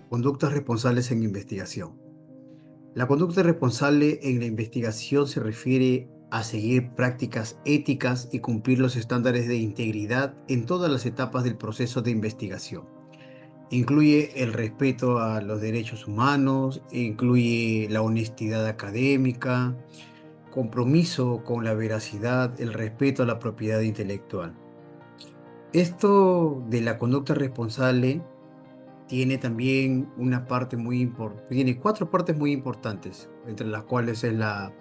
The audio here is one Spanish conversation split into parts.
Conductas responsables en investigación. La conducta responsable en la investigación se refiere a seguir prácticas éticas y cumplir los estándares de integridad en todas las etapas del proceso de investigación. Incluye el respeto a los derechos humanos, incluye la honestidad académica, compromiso con la veracidad, el respeto a la propiedad intelectual. Esto de la conducta responsable tiene también una parte muy importante, tiene cuatro partes muy importantes, entre las cuales es la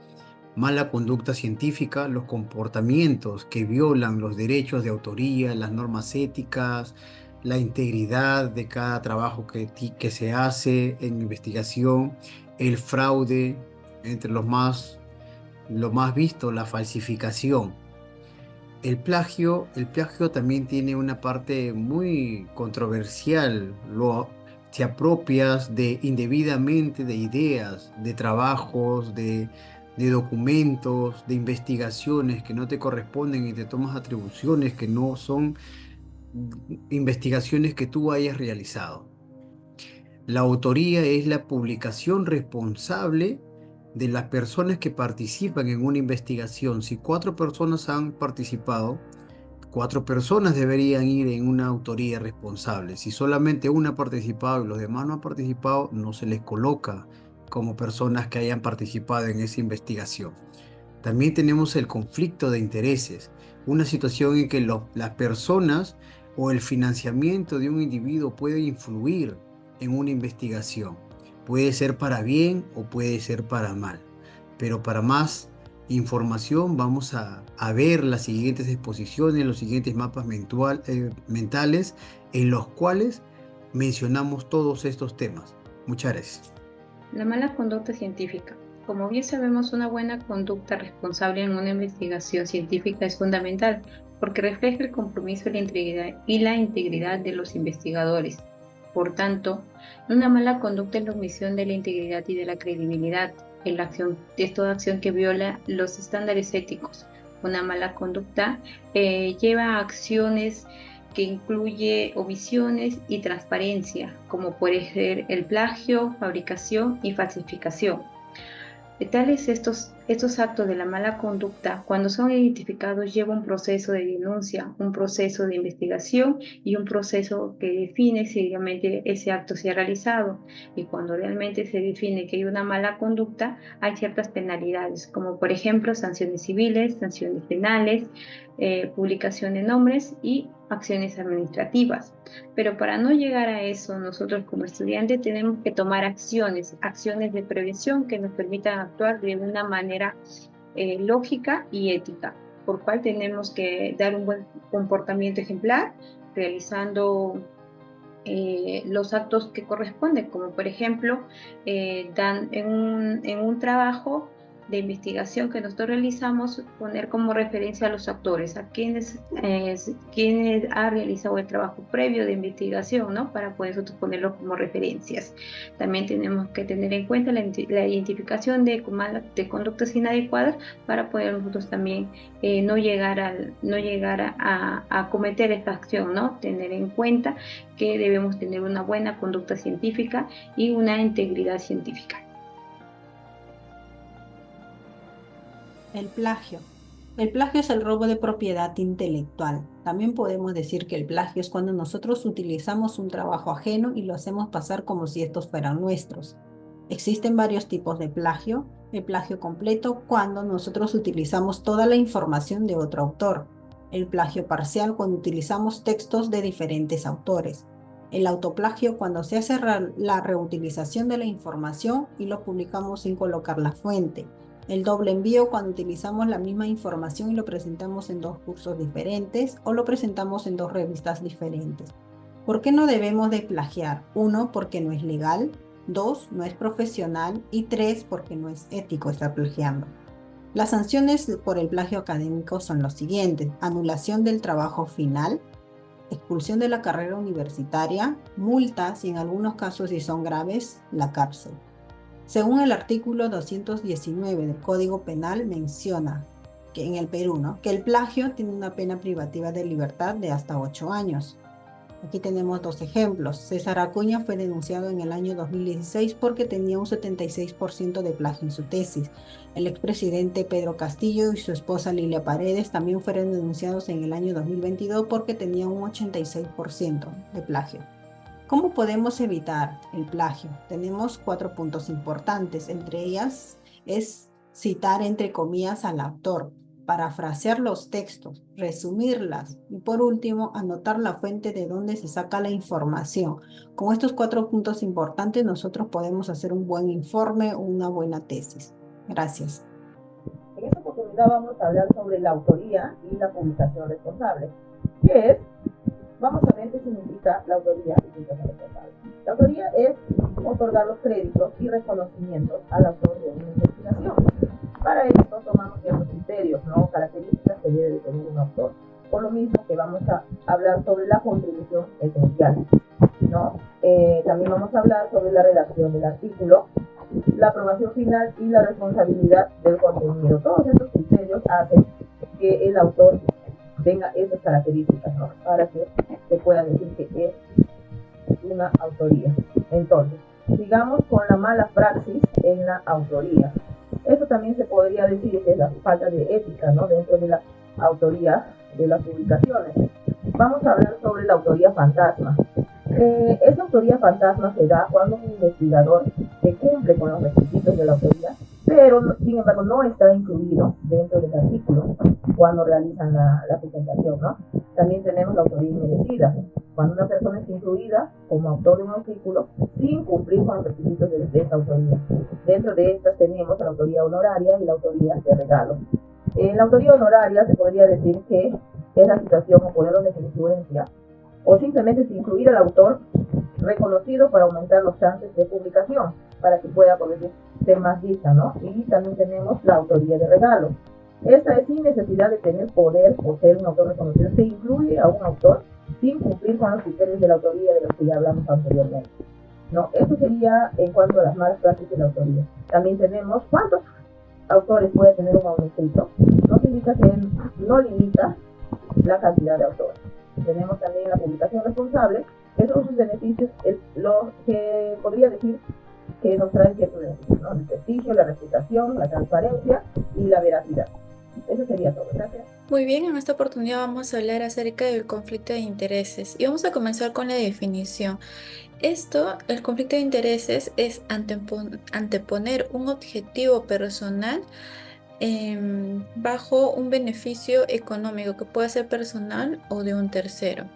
mala conducta científica, los comportamientos que violan los derechos de autoría, las normas éticas, la integridad de cada trabajo que se hace en investigación, el fraude, entre lo más visto, la falsificación. El plagio también tiene una parte muy controversial. Te apropias indebidamente de ideas, de trabajos, de documentos, de investigaciones que no te corresponden y te tomas atribuciones que no son investigaciones que tú hayas realizado. La autoría es la publicación responsable de las personas que participan en una investigación. Si cuatro personas han participado, cuatro personas deberían ir en una autoría responsable. Si solamente una ha participado y los demás no han participado, no se les coloca como personas que hayan participado en esa investigación. También tenemos el conflicto de intereses, una situación en que las personas o el financiamiento de un individuo puede influir en una investigación. Puede ser para bien o puede ser para mal. Pero para más información vamos a ver las siguientes exposiciones, los siguientes mapas mentales en los cuales mencionamos todos estos temas. Muchas gracias. La mala conducta científica. Como bien sabemos, una buena conducta responsable en una investigación científica es fundamental porque refleja el compromiso y la integridad de los investigadores. Por tanto, una mala conducta es la omisión de la integridad y de la credibilidad. Es toda acción que viola los estándares éticos. Una mala conducta lleva a acciones que incluye omisiones y transparencia, como puede ser el plagio, fabricación y falsificación. Estos actos de la mala conducta, cuando son identificados, lleva un proceso de denuncia, un proceso de investigación y un proceso que define si realmente ese acto se ha realizado. Y cuando realmente se define que hay una mala conducta, hay ciertas penalidades, como por ejemplo sanciones civiles, sanciones penales, publicación de nombres y acciones administrativas. Pero para no llegar a eso, nosotros como estudiantes tenemos que tomar acciones de prevención que nos permitan actuar de una manera lógica y ética, por cual tenemos que dar un buen comportamiento ejemplar, realizando los actos que corresponden, como por ejemplo, en un trabajo de investigación que nosotros realizamos, poner como referencia a los actores, a quienes ha realizado el trabajo previo de investigación, ¿no? Para poder nosotros ponerlo como referencias. También tenemos que tener en cuenta la identificación de conductas inadecuadas para poder nosotros también no llegar a cometer esta acción, ¿no? Tener en cuenta que debemos tener una buena conducta científica y una integridad científica. El plagio. El plagio es el robo de propiedad intelectual. También podemos decir que el plagio es cuando nosotros utilizamos un trabajo ajeno y lo hacemos pasar como si estos fueran nuestros. Existen varios tipos de plagio. El plagio completo, cuando nosotros utilizamos toda la información de otro autor. El plagio parcial, cuando utilizamos textos de diferentes autores. El autoplagio, cuando se hace la reutilización de la información y lo publicamos sin colocar la fuente. El doble envío, cuando utilizamos la misma información y lo presentamos en dos cursos diferentes o lo presentamos en dos revistas diferentes. ¿Por qué no debemos de plagiar? 1, porque no es legal. 2, no es profesional. Y 3, porque no es ético estar plagiando. Las sanciones por el plagio académico son los siguientes: anulación del trabajo final, expulsión de la carrera universitaria, multas y en algunos casos, si son graves, la cárcel. Según el artículo 219 del Código Penal, menciona que en el Perú, ¿no?, que el plagio tiene una pena privativa de libertad de hasta 8 años. Aquí tenemos dos ejemplos. César Acuña fue denunciado en el año 2016 porque tenía un 76% de plagio en su tesis. El expresidente Pedro Castillo y su esposa Lilia Paredes también fueron denunciados en el año 2022 porque tenían un 86% de plagio. ¿Cómo podemos evitar el plagio? Tenemos 4 puntos importantes. Entre ellas es citar entre comillas al autor, parafrasear los textos, resumirlas y por último anotar la fuente de donde se saca la información. Con estos 4 puntos importantes nosotros podemos hacer un buen informe o una buena tesis. Gracias. En esta oportunidad vamos a hablar sobre la autoría y la publicación responsable. ¿Qué es? Vamos a ver qué significa la autoría y publicación responsable. La autoría es otorgar los créditos y reconocimientos al autor de una investigación. Para esto tomamos ciertos criterios, ¿no? Características que debe de tener un autor. Por lo mismo que vamos a hablar sobre la contribución esencial, ¿no? También vamos a hablar sobre la redacción del artículo, la aprobación final y la responsabilidad del contenido. Todos estos criterios hacen que el autor tenga esas características, ¿no? Para que se pueda decir que es una autoría. Entonces, sigamos con la mala praxis en la autoría. Eso también se podría decir que es la falta de ética, ¿no? Dentro de la autoría de las publicaciones. Vamos a hablar sobre la autoría fantasma. Esta autoría fantasma se da cuando un investigador que cumple con los requisitos de la autoría, pero sin embargo no está incluido dentro del artículo cuando realizan la presentación, ¿no? También tenemos la autoría inmerecida, cuando una persona es incluida como autor de un artículo sin cumplir con los requisitos de esa autoría. Dentro de estas tenemos la autoría honoraria y la autoría de regalo. La autoría honoraria se podría decir que es la situación o poder de influencia o simplemente sin incluir al autor reconocido para aumentar los chances de publicación, para que pueda poder ser más vista, ¿no? Y también tenemos la autoría de regalo. Esta es sin necesidad de tener poder o ser un autor reconocido. Se incluye a un autor sin cumplir con los criterios de la autoría de los que ya hablamos anteriormente, ¿no? Eso sería en cuanto a las malas prácticas de la autoría. También tenemos cuántos autores puede tener un manuscrito. No significa que no limita la cantidad de autores. Tenemos también la publicación responsable, que son sus beneficios, lo que podría decir que nos traen ciertos beneficios, ¿no? El prestigio, la reputación, la transparencia y la veracidad. Eso sería todo. Gracias. Muy bien, en esta oportunidad vamos a hablar acerca del conflicto de intereses y vamos a comenzar con la definición. El conflicto de intereses es anteponer un objetivo personal bajo un beneficio económico que puede ser personal o de un tercero.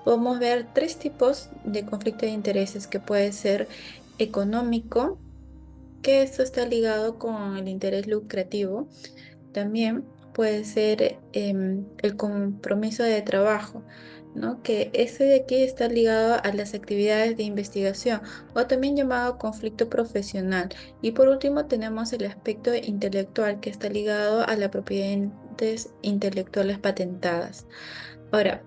Podemos ver 3 tipos de conflicto de intereses, que puede ser económico, que esto está ligado con el interés lucrativo. También puede ser el compromiso de trabajo, ¿no? Que ese de aquí está ligado a las actividades de investigación o también llamado conflicto profesional. Y por último tenemos el aspecto intelectual, que está ligado a las propiedades intelectuales patentadas. Ahora,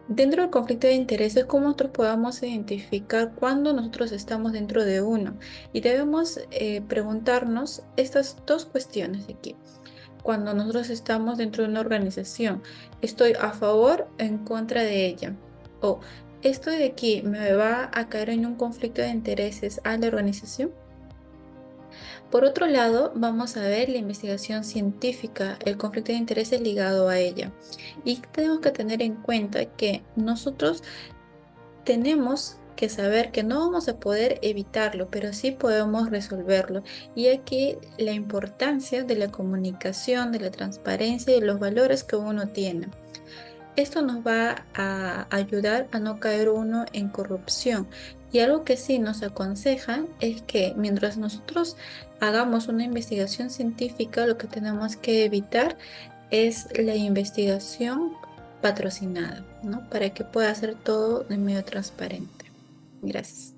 dentro del conflicto de intereses, ¿cómo nosotros podamos identificar cuándo nosotros estamos dentro de uno? Y debemos preguntarnos estas 2 cuestiones de aquí. Cuando nosotros estamos dentro de una organización, ¿estoy a favor o en contra de ella? O ¿esto de aquí me va a caer en un conflicto de intereses a la organización? Por otro lado, vamos a ver la investigación científica, el conflicto de intereses ligado a ella. Y tenemos que tener en cuenta que nosotros tenemos que saber que no vamos a poder evitarlo, pero sí podemos resolverlo. Y aquí la importancia de la comunicación, de la transparencia y de los valores que uno tiene. Esto nos va a ayudar a no caer uno en corrupción. Y algo que sí nos aconsejan es que mientras nosotros hagamos una investigación científica, lo que tenemos que evitar es la investigación patrocinada, ¿no? Para que pueda ser todo de medio transparente. Gracias.